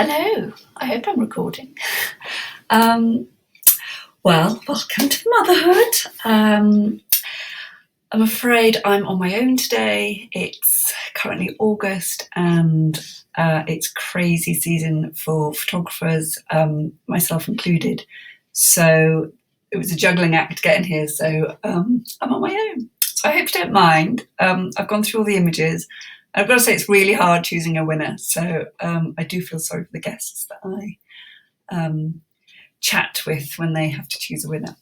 Hello, I hope I'm recording. Well, welcome to motherhood. I'm afraid I'm on my own today. It's currently August and it's crazy season for photographers, myself included. So it was a juggling act getting here, so I'm on my own. So I hope you don't mind. I've gone through all the images. I've got to say it's really hard choosing a winner, so I do feel sorry for the guests that I chat with when they have to choose a winner.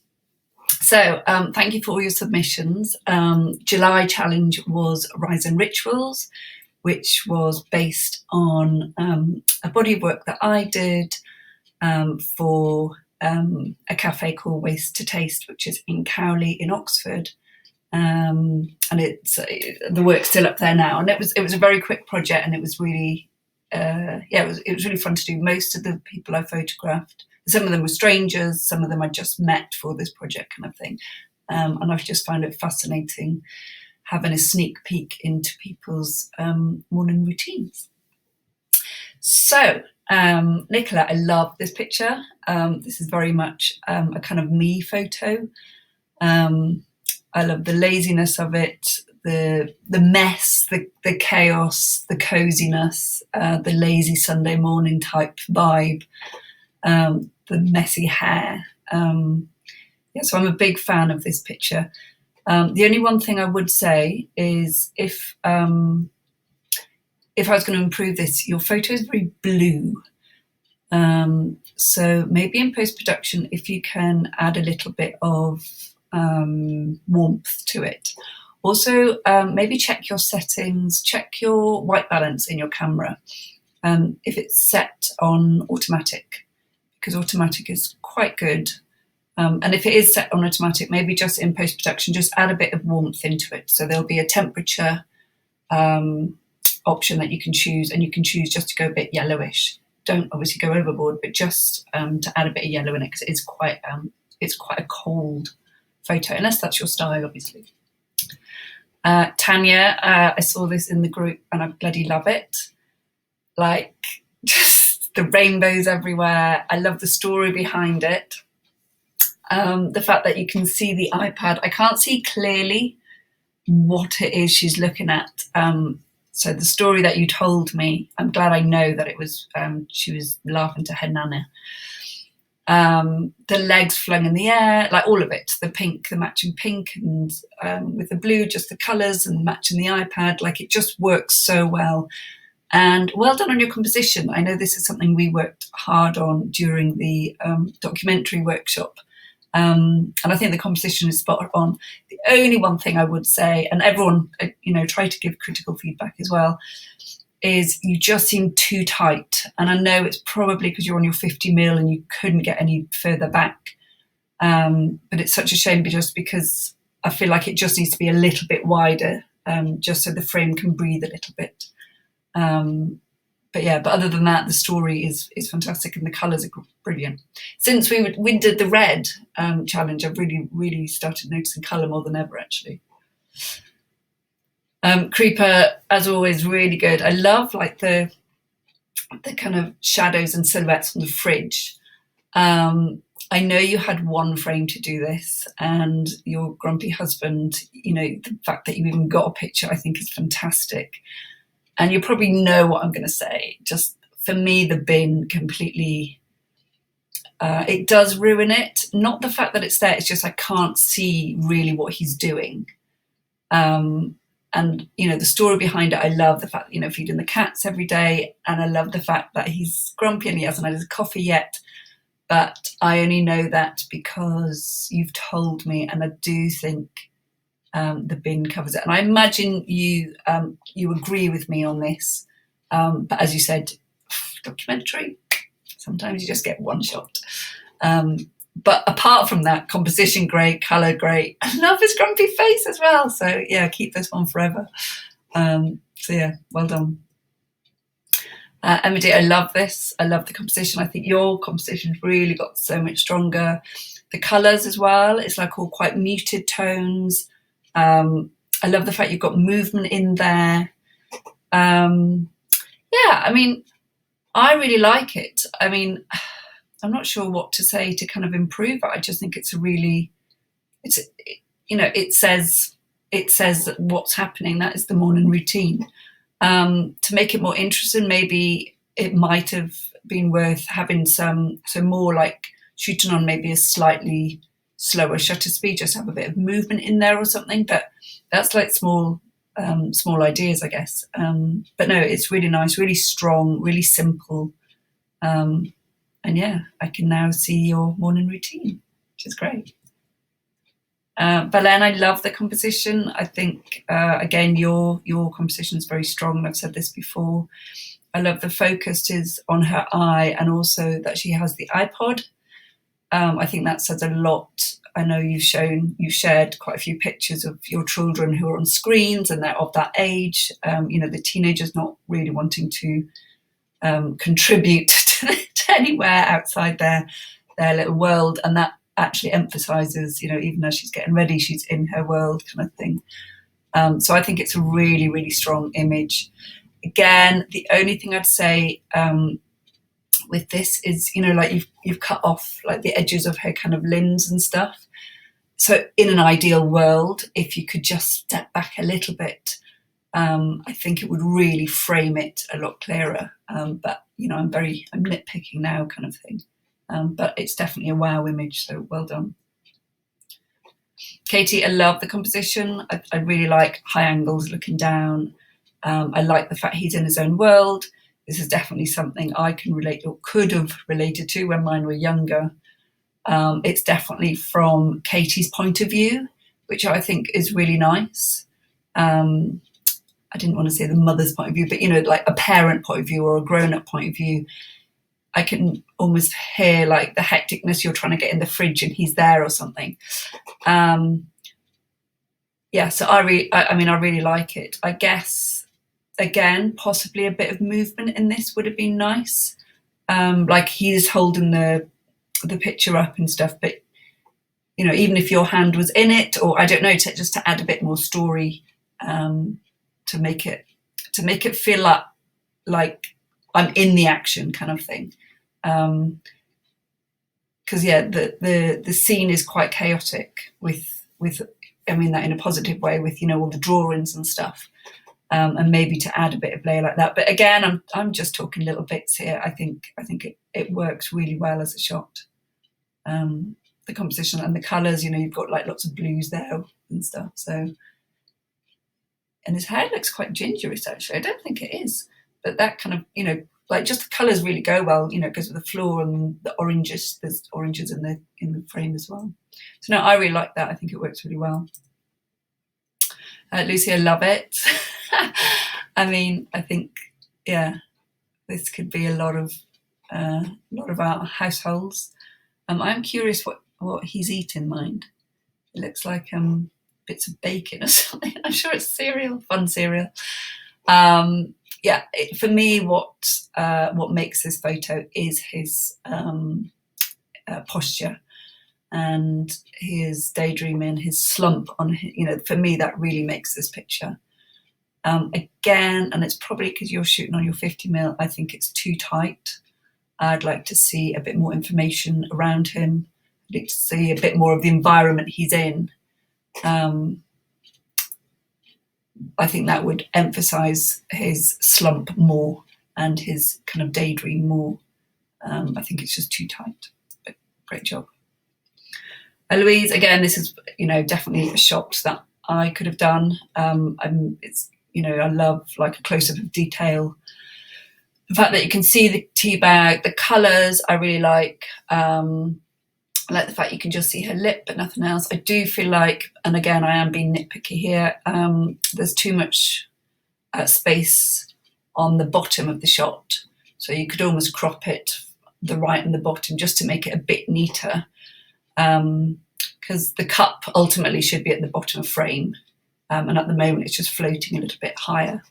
So thank you for all your submissions. July challenge was Rise and Rituals, which was based on a body of work that I did for a cafe called Waste to Taste, which is in Cowley in Oxford. And it's the work's still up there now, and it was a very quick project, and it was really it was really fun to do. Most of the people I photographed, some of them were strangers, some of them I just met for this project kind of thing, and I've just found it fascinating having a sneak peek into people's morning routines. So Nicola, I love this picture. This is very much a kind of me photo. I love the laziness of it, the mess, the chaos, the coziness, the lazy Sunday morning type vibe, the messy hair. So I'm a big fan of this picture. The only one thing I would say is if I was going to improve this, your photo is very blue. So maybe in post-production, if you can add a little bit of warmth to it. Also, maybe check your settings, check your white balance in your camera, if it's set on automatic, because automatic is quite good. And if it is set on automatic, maybe just in post-production, just add a bit of warmth into it. So there'll be a temperature option that you can choose, and you can choose just to go a bit yellowish. Don't obviously go overboard, but just to add a bit of yellow in it, because it's quite a cold photo, unless that's your style, obviously. Tanya, I saw this in the group and I bloody love it. Like, just the rainbows everywhere. I love the story behind it. The fact that you can see the iPad. I can't see clearly what it is she's looking at. So the story that you told me, I'm glad I know that it was, she was laughing to her nana. The legs flung in the air, like all of it, the pink, the matching pink, and with the blue, just the colours and matching the iPad, like it just works so well. And well done on your composition. I know this is something we worked hard on during the documentary workshop. And I think the composition is spot on. The only one thing I would say, and everyone, try to give critical feedback as well, is you just seem too tight. And I know it's probably because you're on your 50mm and you couldn't get any further back. But it's such a shame just because I feel like it just needs to be a little bit wider, just so the frame can breathe a little bit. But other than that, the story is fantastic and the colours are brilliant. Since we did the red challenge, I've really started noticing colour more than ever, actually. Creeper, as always, really good. I love like the kind of shadows and silhouettes on the fridge. I know you had one frame to do this, and your grumpy husband, the fact that you even got a picture, I think is fantastic. And you probably know what I'm going to say. Just for me, the bin completely, it does ruin it. Not the fact that it's there, it's just I can't see really what he's doing. And, the story behind it, I love the fact, feeding the cats every day. And I love the fact that he's grumpy and he hasn't had his coffee yet. But I only know that because you've told me, and I do think the bin covers it. And I imagine you agree with me on this. But as you said, documentary, sometimes you just get one shot. But apart from that, composition great, colour great. I love his grumpy face as well. So yeah, keep this one forever. Well done. Emily, I love this. I love the composition. I think your composition's really got so much stronger. The colours as well, it's like all quite muted tones. I love the fact you've got movement in there. I really like it. I mean, I'm not sure what to say to kind of improve it. I just think it's a really, it's, it says what's happening. That is the morning routine. To make it more interesting, maybe it might have been worth having so more like shooting on maybe a slightly slower shutter speed, just have a bit of movement in there or something. But that's like small ideas, I guess. But no, it's really nice, really strong, really simple. And yeah, I can now see your morning routine, which is great. Belen, I love the composition. I think again your composition is very strong. I've said this before. I love the focus is on her eye, and also that she has the iPod. I think that says a lot. I know you shared quite a few pictures of your children who are on screens and they're of that age. The teenagers not really wanting to contribute to anywhere outside their little world, and that actually emphasizes, even as she's getting ready, she's in her world kind of thing. So I think it's a really, really strong image. Again, the only thing I'd say with this is, like you've cut off like the edges of her kind of limbs and stuff. So in an ideal world, if you could just step back a little bit, I think it would really frame it a lot clearer. But I'm nitpicking now, kind of thing. But it's definitely a wow image, so well done. Katie, I love the composition. I really like high angles looking down. I like the fact he's in his own world. This is definitely something I can relate or could have related to when mine were younger. It's definitely from Katie's point of view, which I think is really nice. I didn't want to say the mother's point of view, but like a parent point of view or a grown-up point of view. I can almost hear like the hecticness, you're trying to get in the fridge and he's there or something. So I really like it. I guess, again, possibly a bit of movement in this would have been nice. Like he's holding the picture up and stuff, but even if your hand was in it, or I don't know, just to add a bit more story, to make it feel like I'm in the action kind of thing. Because the scene is quite chaotic with I mean that in a positive way, with all the drawings and stuff, and maybe to add a bit of layer like that. But again, I'm just talking little bits here. I think it works really well as a shot. The composition and the colours, you've got like lots of blues there and stuff. So, and his hair looks quite gingerous actually. I don't think it is, but that kind of like just the colours really go well, because of the floor and the oranges. There's oranges in the frame as well. So no, I really like that. I think it works really well. Lucy, I love it. I mean, I think this could be a lot of our households. I'm curious what he's eating. Mind, it looks like bits of bacon or something. I'm sure it's cereal, fun cereal. For me, what makes this photo is his posture and his daydreaming, his slump on. For me, that really makes this picture. Again, and it's probably because you're shooting on your 50mm. I think it's too tight. I'd like to see a bit more information around him. I'd like to see a bit more of the environment he's in. I think that would emphasise his slump more and his kind of daydream more. I think it's just too tight. But great job. Louise, again, this is definitely a shot that I could have done. I love like a close-up of detail. The fact that you can see the tea bag, the colours, I really like. I like the fact you can just see her lip, but nothing else. I do feel like, and again, I am being nitpicky here, there's too much space on the bottom of the shot. So you could almost crop it, the right and the bottom, just to make it a bit neater. Because the cup ultimately should be at the bottom of frame. And at the moment, it's just floating a little bit higher.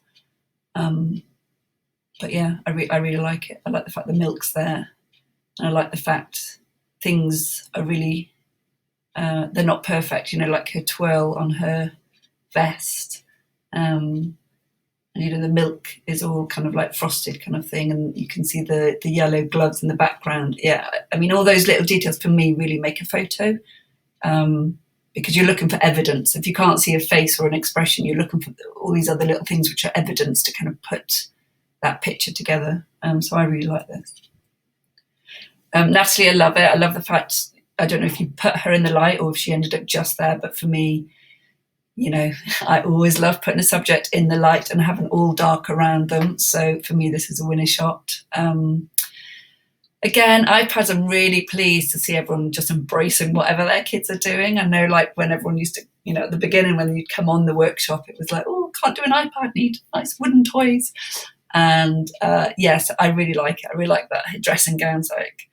But yeah, I really like it. I like the fact the milk's there. And I like the fact things are really, they're not perfect, like her twirl on her vest. and the milk is all kind of like frosted kind of thing, and you can see the yellow gloves in the background. Yeah, I mean, all those little details for me really make a photo, because you're looking for evidence. If you can't see a face or an expression, you're looking for all these other little things which are evidence to kind of put that picture together. So I really like this. Natalie, I love it. I love the fact, I don't know if you put her in the light or if she ended up just there, but for me, I always love putting a subject in the light and having all dark around them. So for me, this is a winner shot. Again, iPads, I'm really pleased to see everyone just embracing whatever their kids are doing. I know, like, when everyone used to, at the beginning when you'd come on the workshop, it was like, oh, can't do an iPad, need nice wooden toys. And yes, I really like it. I really like that. Her dressing gown's like,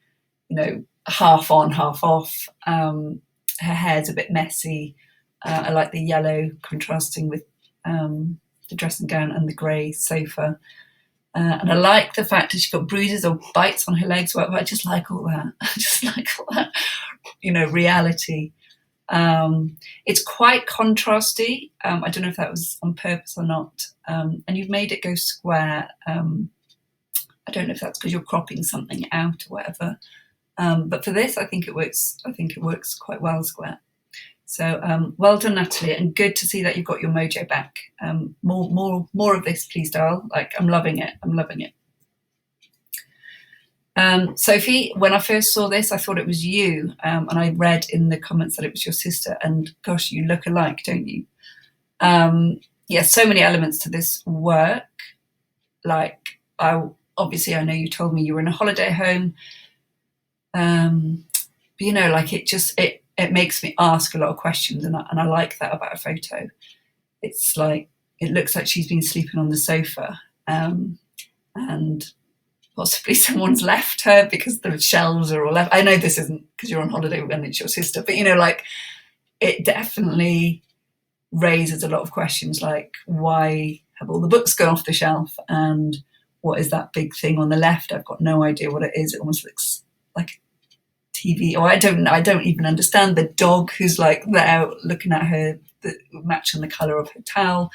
half on, half off. Her hair's a bit messy. I like the yellow contrasting with the dressing gown and the grey sofa. And I like the fact that she's got bruises or bites on her legs. I just like all that. I just like all that, reality. It's quite contrasty. I don't know if that was on purpose or not. And you've made it go square. I don't know if that's because you're cropping something out or whatever. But for this, I think it works. I think it works quite well square. So well done, Natalie, and good to see that you've got your mojo back. More of this, please, doll. Like, I'm loving it. I'm loving it. Sophie, when I first saw this, I thought it was you, and I read in the comments that it was your sister. And gosh, you look alike, don't you? Yeah, so many elements to this work. Like, obviously, I know you told me you were in a holiday home, but like it makes me ask a lot of questions, and I like that about a photo. It's like, it looks like she's been sleeping on the sofa, and possibly someone's left her because the shelves are all left. I know this isn't because you're on holiday and it's your sister, but it definitely raises a lot of questions, like, why have all the books gone off the shelf, and what is that big thing on the left? I've got no idea what it is. It almost looks like TV, or I don't even understand. The dog who's like there looking at her, matching the colour of her towel.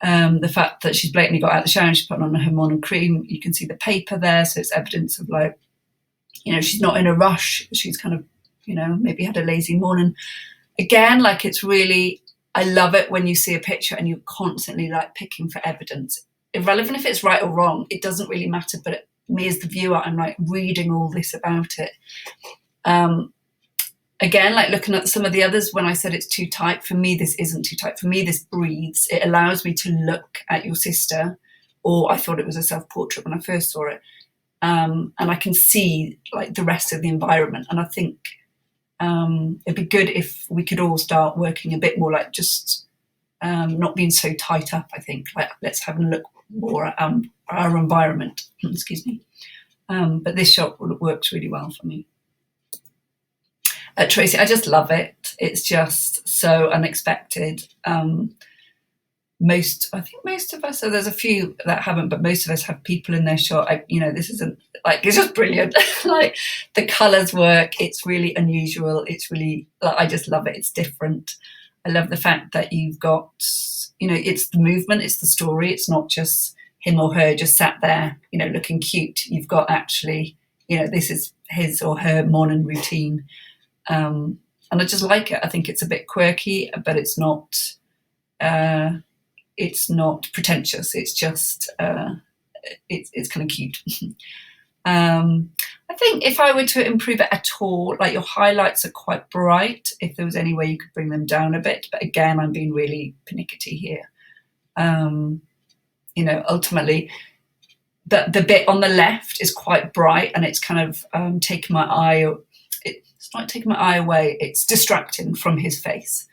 The fact that she's blatantly got out of the shower and she's putting on her morning cream. You can see the paper there, so it's evidence of, like, she's not in a rush. She's kind of, maybe had a lazy morning. Again, like, it's really, I love it when you see a picture and you're constantly like picking for evidence. Irrelevant if it's right or wrong, it doesn't really matter, but me as the viewer, I'm like reading all this about it. Again, like looking at some of the others, when I said it's too tight, for me this isn't too tight. For me, this breathes. It allows me to look at your sister, or I thought it was a self-portrait when I first saw it, and I can see like the rest of the environment. And I think it'd be good if we could all start working a bit more like just not being so tight up. I think, like, let's have a look more at our environment. Excuse me. But this shot works really well for me. Tracy, I just love it. It's just so unexpected. I think most of us, so there's a few that haven't, but most of us have people in their shot. This isn't, like, it's just brilliant. Like, the colours work. It's really unusual. It's really, like, I just love it. It's different. I love the fact that you've got, it's the movement, it's the story. It's not just him or her just sat there, looking cute. You've got actually, this is his or her morning routine. And I just like it. I think it's a bit quirky, but it's not pretentious. It's just, it's kind of cute. I think if I were to improve it at all, like, your highlights are quite bright. If there was any way you could bring them down a bit, but again, I'm being really pernickety here. Ultimately, the bit on the left is quite bright, and it's kind of taking my eye. It's not taking my eye away. It's distracting from his face.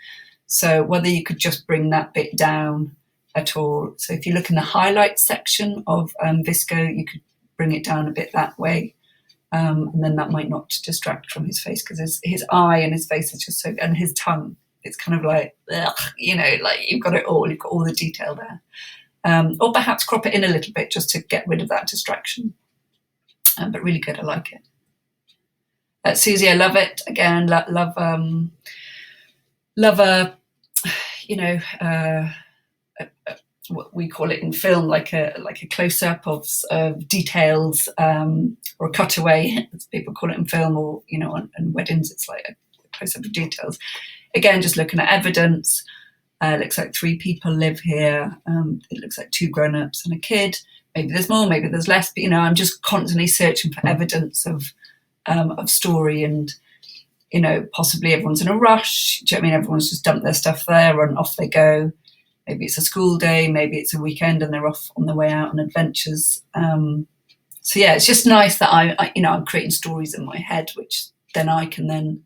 So whether you could just bring that bit down at all. So if you look in the highlights section of Visco, you could bring it down a bit that way. And then that might not distract from his face, because his eye and his face is just so, and his tongue, it's kind of like, ugh, like, you've got it all, you've got all the detail there. Or perhaps crop it in a little bit just to get rid of that distraction. But really good, I like it. Susie, I love it. Again, love a what we call it in film, like a close-up of details, or a cutaway, as people call it in film, or on weddings it's like a close-up of details. Again, just looking at evidence. Looks like 3 people live here. It looks like 2 grown-ups and a kid. Maybe there's more, maybe there's less, but I'm just constantly searching for evidence of story, and possibly everyone's in a rush. Do you know what I mean? Everyone's just dumped their stuff there and off they go. Maybe it's a school day, maybe it's a weekend and they're off on their way out on adventures. So yeah, it's just nice that I'm creating stories in my head, which then I can then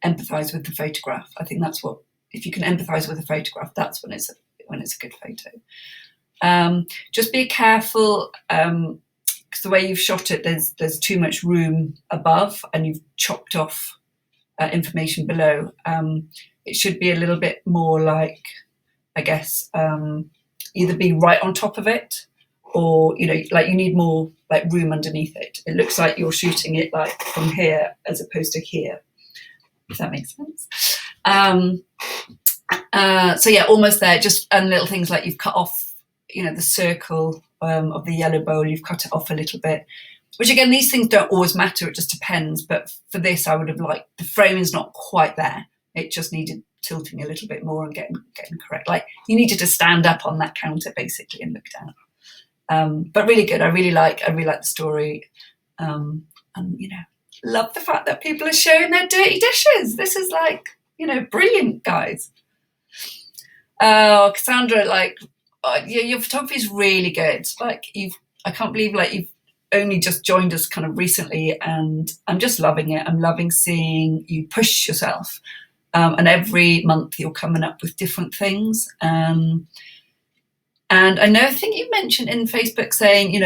empathise with the photograph. I think that's what, if you can empathise with a photograph, that's when it's a good photo. Just be careful, because the way you've shot it, there's too much room above, and you've chopped off information below. It should be a little bit more like, I guess, either be right on top of it, or like you need more like room underneath it. It looks like you're shooting it like from here as opposed to here, if that makes sense. So yeah, almost there. Just and little things like you've cut off, the circle of the yellow bowl. You've cut it off a little bit, which again, these things don't always matter. It just depends. But for this, I would have liked the framing's not quite there. It just needed tilting a little bit more and getting correct. Like you needed to stand up on that counter basically and look down. But really good. I really like the story, and love the fact that people are showing their dirty dishes. This is like brilliant, guys. Cassandra, your photography is really good. I can't believe you've only just joined us kind of recently, and I'm just loving it. I'm loving seeing you push yourself. And every month you're coming up with different things. And I think you mentioned in Facebook saying, you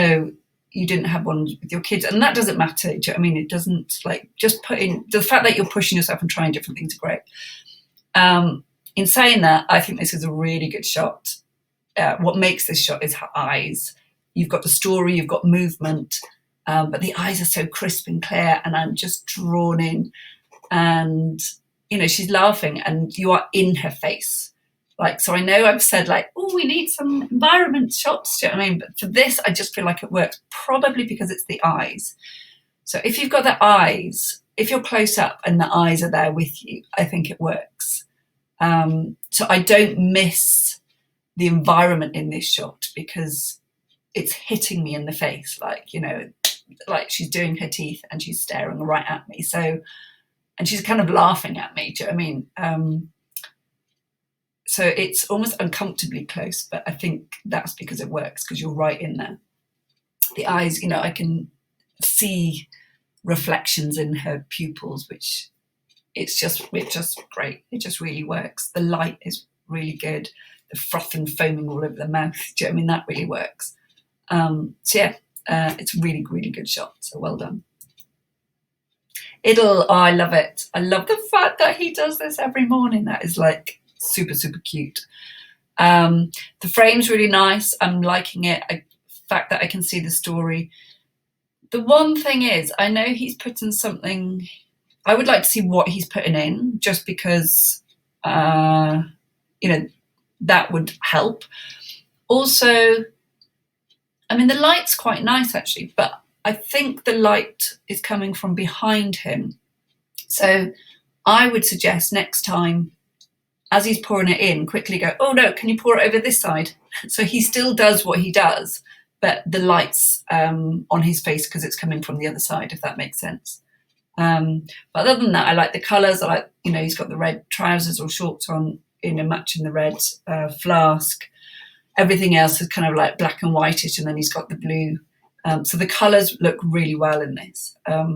didn't have one with your kids, and that doesn't matter. Do you know what I mean? It doesn't, just put in the fact that you're pushing yourself and trying different things are great. In saying that, I think this is a really good shot. What makes this shot is her eyes. You've got the story, you've got movement, but the eyes are so crisp and clear, and I'm just drawn in. And she's laughing and you are in her face. So I know I've said we need some environment shots, do you know what I mean? But for this, I just feel like it works, probably because it's the eyes. So if you've got the eyes, if you're close up and the eyes are there with you, I think it works. So I don't miss the environment in this shot because it's hitting me in the face. She's doing her teeth and she's staring right at me. So, and she's kind of laughing at me, do you know what I mean? So it's almost uncomfortably close, but I think that's because it works, because you're right in there. The eyes, I can see reflections in her pupils, which it's just great. It just really works. The light is really good. The froth and foaming all over the mouth, do you know what I mean? That really works. So yeah, it's a really, really good shot. So well done. I love it. I love the fact that he does this every morning. That is super, super cute. The frame's really nice. I'm liking it. The fact that I can see the story. The one thing is, I know he's putting something, I would like to see what he's putting in, just because, that would help. Also, I mean, the light's quite nice actually, but I think the light is coming from behind him. So I would suggest next time, as he's pouring it in, quickly go, oh no, can you pour it over this side? So he still does what he does, but the light's on his face because it's coming from the other side, if that makes sense. But other than that, I like the colours. I like, he's got the red trousers or shorts on, matching the red flask. Everything else is kind of like black and whitish, and then he's got the blue. So the colours look really well in this. But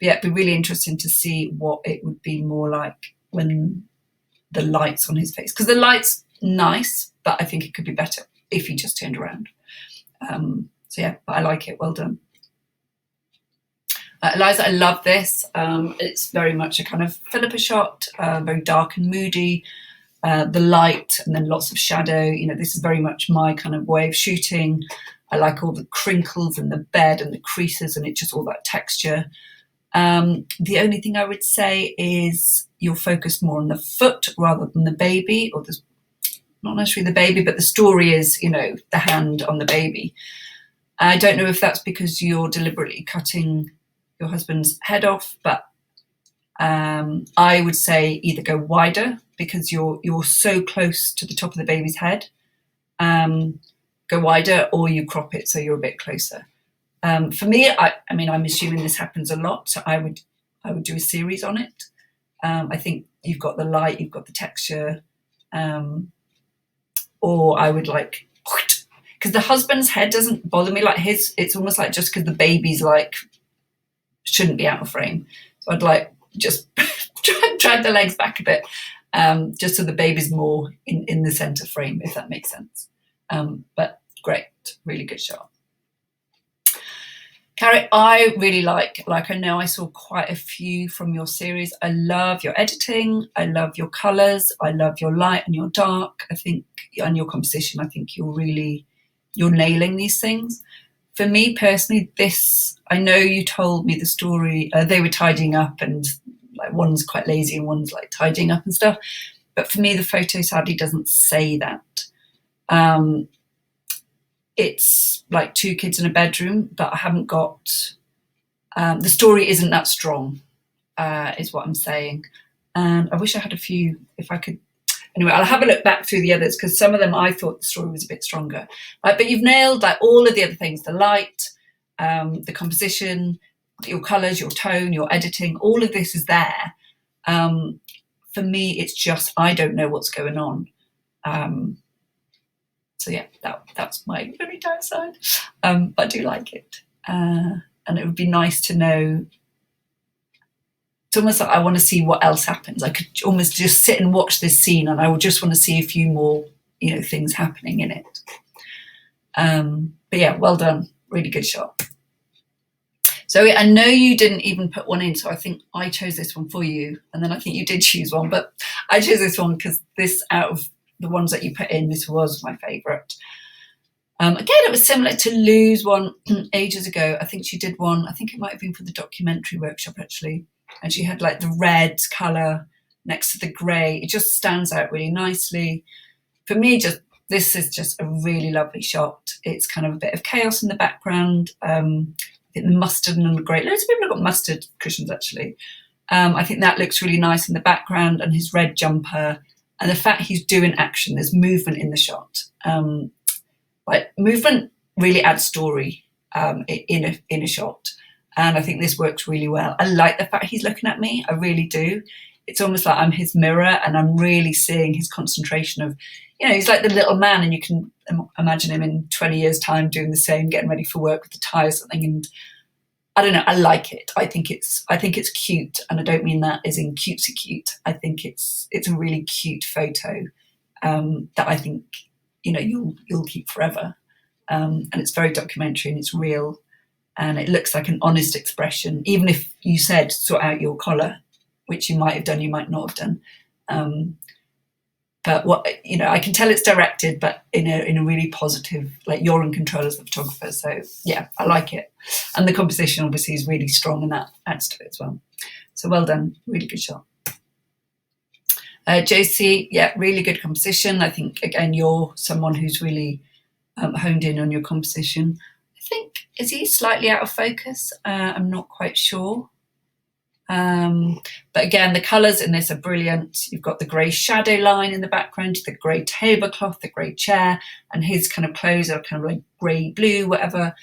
yeah, it'd be really interesting to see what it would be more like when the light's on his face. Because the light's nice, but I think it could be better if he just turned around. So yeah, but I like it. Well done. Eliza, I love this. It's very much a kind of Philippa shot, very dark and moody. The light and then lots of shadow. This is very much my kind of way of shooting. I like all the crinkles and the bed and the creases and it just all that texture. The only thing I would say is you're focused more on the foot rather than the baby, or not necessarily the baby, but the story is, you know, the hand on the baby. I don't know if that's because you're deliberately cutting your husband's head off, but I would say either go wider because you're so close to the top of the baby's head. Go wider, or you crop it so you're a bit closer. For me, I mean, I'm assuming this happens a lot, so I would do a series on it. I think you've got the light, you've got the texture, or I would like, because the husband's head doesn't bother me, like his, it's almost like just because the baby's like shouldn't be out of frame, so I'd like just drag the legs back a bit, just so the baby's more in the center frame, if that makes sense. But great, really good shot. Carrie, I really like I know I saw quite a few from your series. I love your editing, I love your colours, I love your light and your dark, I think, and your composition. I think you're nailing these things. For me personally, this, I know you told me the story, they were tidying up, and like one's quite lazy and one's like tidying up and stuff. But for me, the photo sadly doesn't say that. It's like two kids in a bedroom, but I haven't got, the story isn't that strong, is what I'm saying. And I wish I had a few, if I could. Anyway, I'll have a look back through the others, because some of them I thought the story was a bit stronger. But you've nailed like all of the other things, the light, the composition, your colours, your tone, your editing, all of this is there. For me, it's just, I don't know what's going on. So yeah, that's my very downside. But I do like it. And it would be nice to know. It's almost like I want to see what else happens. I could almost just sit and watch this scene, and I would just want to see a few more, you know, things happening in it. But yeah, well done. Really good shot. So I know you didn't even put one in, so I think I chose this one for you. And then I think you did choose one, but I chose this one because this, out of the ones that you put in, this was my favourite. Again, it was similar to Lou's one ages ago. I think she did one, I think it might have been for the documentary workshop actually. And she had like the red colour next to the grey. It just stands out really nicely. For me, this is just a really lovely shot. It's kind of a bit of chaos in the background. I think the mustard and the grey, loads of people have got mustard cushions actually. I think that looks really nice in the background, and his red jumper. And the fact he's doing action, there's movement in the shot. Like movement really adds story in a shot. And I think this works really well. I like the fact he's looking at me, I really do. It's almost like I'm his mirror, and I'm really seeing his concentration of, you know, he's like the little man, and you can imagine him in 20 years' time doing the same, getting ready for work with the tie or something. And I don't know, I like it. I think it's cute, and I don't mean that as in cutesy cute. I think it's a really cute photo that I think, you know, you'll keep forever. And it's very documentary, and it's real, and it looks like an honest expression. Even if you said sort out your collar, which you might have done, you might not have done. But what, you know, I can tell it's directed, but in a really positive, like you're in control as the photographer. So yeah, I like it. And the composition obviously is really strong, and that adds to it as well. So well done, really good shot. Josie, yeah, really good composition. I think, again, you're someone who's really honed in on your composition. I think, is he slightly out of focus? I'm not quite sure. But again, the colours in this are brilliant. You've got the grey shadow line in the background, the grey tablecloth, the grey chair, and his kind of clothes are kind of like grey blue, whatever.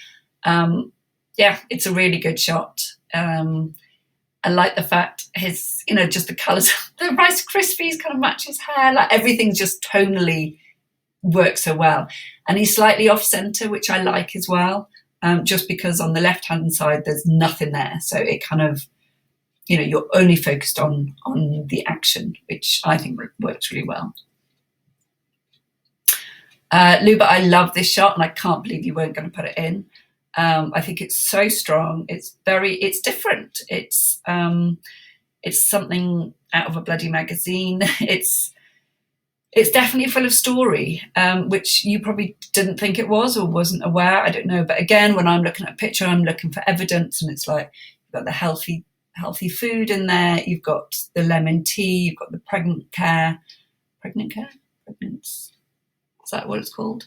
Yeah, it's a really good shot. I like the fact his, you know, just the colours, the Rice Krispies kind of match his hair, like everything just tonally works so well. And he's slightly off centre, which I like as well, just because on the left-hand side, there's nothing there. So it kind of, you know, you're only focused on the action, which I think works really well. Luba, I love this shot, and I can't believe you weren't going to put it in. I think it's so strong. It's different. It's something out of a bloody magazine. It's definitely full of story, which you probably didn't think it was or wasn't aware. I don't know. But again, when I'm looking at a picture, I'm looking for evidence, and it's like you've got the healthy food in there. You've got the lemon tea. You've got the pregnant care. Is that what it's called?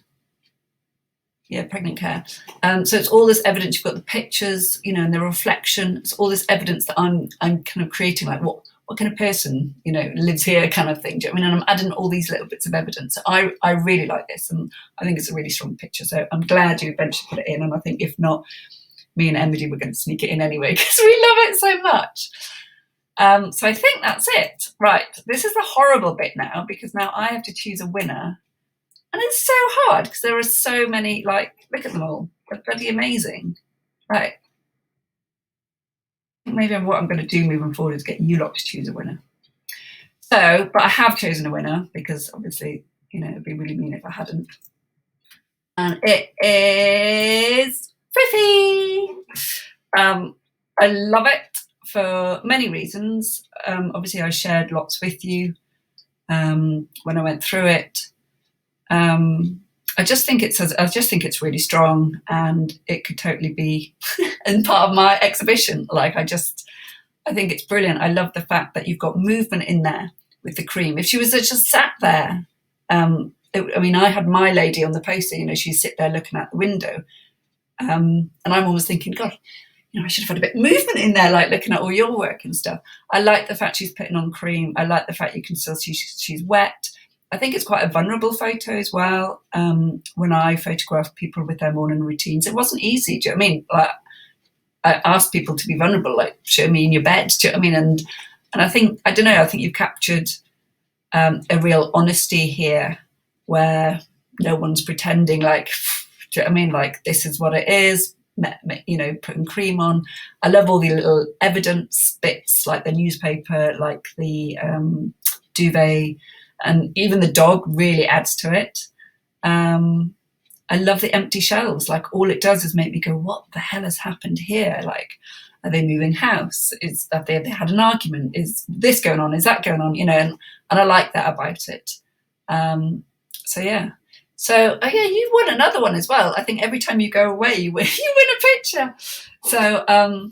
Yeah, pregnant care. So it's all this evidence. You've got the pictures, you know, and the reflection. It's all this evidence that I'm kind of creating, like what kind of person, you know, lives here, kind of thing. Do you know what I mean? And I'm adding all these little bits of evidence. So I really like this, and I think it's a really strong picture. So I'm glad you eventually put it in. And I think if not, me and Emily were going to sneak it in anyway because we love it so much. So I think that's it. Right, this is the horrible bit now, because now I have to choose a winner. And it's so hard because there are so many, like, look at them all. They're bloody amazing. Right. Maybe what I'm going to do moving forward is get you lot to choose a winner. So, but I have chosen a winner because obviously, you know, it'd be really mean if I hadn't. And it is Fifi. I love it for many reasons. Obviously, I shared lots with you when I went through it. I just think it's really strong, and it could totally be in part of my exhibition. Like, I think it's brilliant. I love the fact that you've got movement in there with the cream. If she was just sat there, I mean, I had my lady on the poster, you know, she'd sit there looking out the window, and I'm always thinking, God, you know, I should have had a bit of movement in there, like looking at all your work and stuff. I like the fact she's putting on cream. I like the fact you can still see she's wet. I think it's quite a vulnerable photo as well. When I photographed people with their morning routines, it wasn't easy. Do you know what I mean? Like, I asked people to be vulnerable, like, show me in your bed. Do you know what I mean? And I think, I don't know, I think you've captured a real honesty here where no one's pretending, like, do you know what I mean? Like, this is what it is, you know, putting cream on. I love all the little evidence bits, like the newspaper, like the duvet, and even the dog really adds to it. I love the empty shelves. Like, all it does is make me go, what the hell has happened here? Like, are they moving house? Have they had an argument? Is this going on? Is that going on? You know, and I like that about it. So yeah. So yeah, you won another one as well. I think every time you go away, you win a picture. So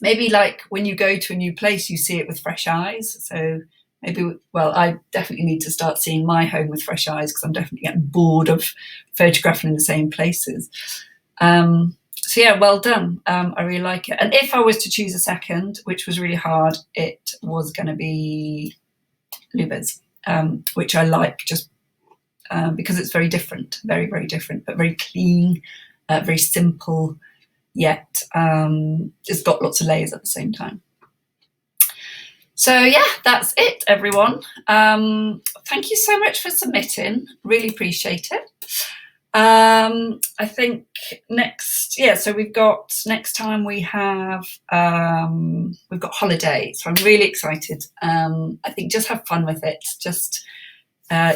maybe like when you go to a new place, you see it with fresh eyes. So maybe, well, I definitely need to start seeing my home with fresh eyes, because I'm definitely getting bored of photographing in the same places. So yeah, well done. I really like it. And if I was to choose a second, which was really hard, it was going to be Luba's, which I like just because it's very different, very, very different, but very clean, very simple, yet it's got lots of layers at the same time. So yeah, that's it, everyone. Thank you so much for submitting. Really appreciate it. I think so next time we've got holiday. So I'm really excited. I think just have fun with it. Just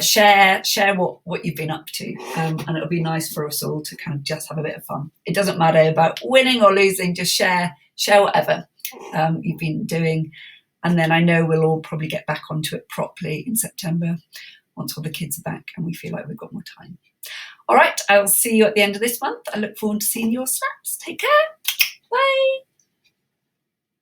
share what you've been up to. And it'll be nice for us all to kind of just have a bit of fun. It doesn't matter about winning or losing, just share whatever you've been doing. And then I know we'll all probably get back onto it properly in September once all the kids are back and we feel like we've got more time. All right, I'll see you at the end of this month. I look forward to seeing your snaps. Take care. Bye.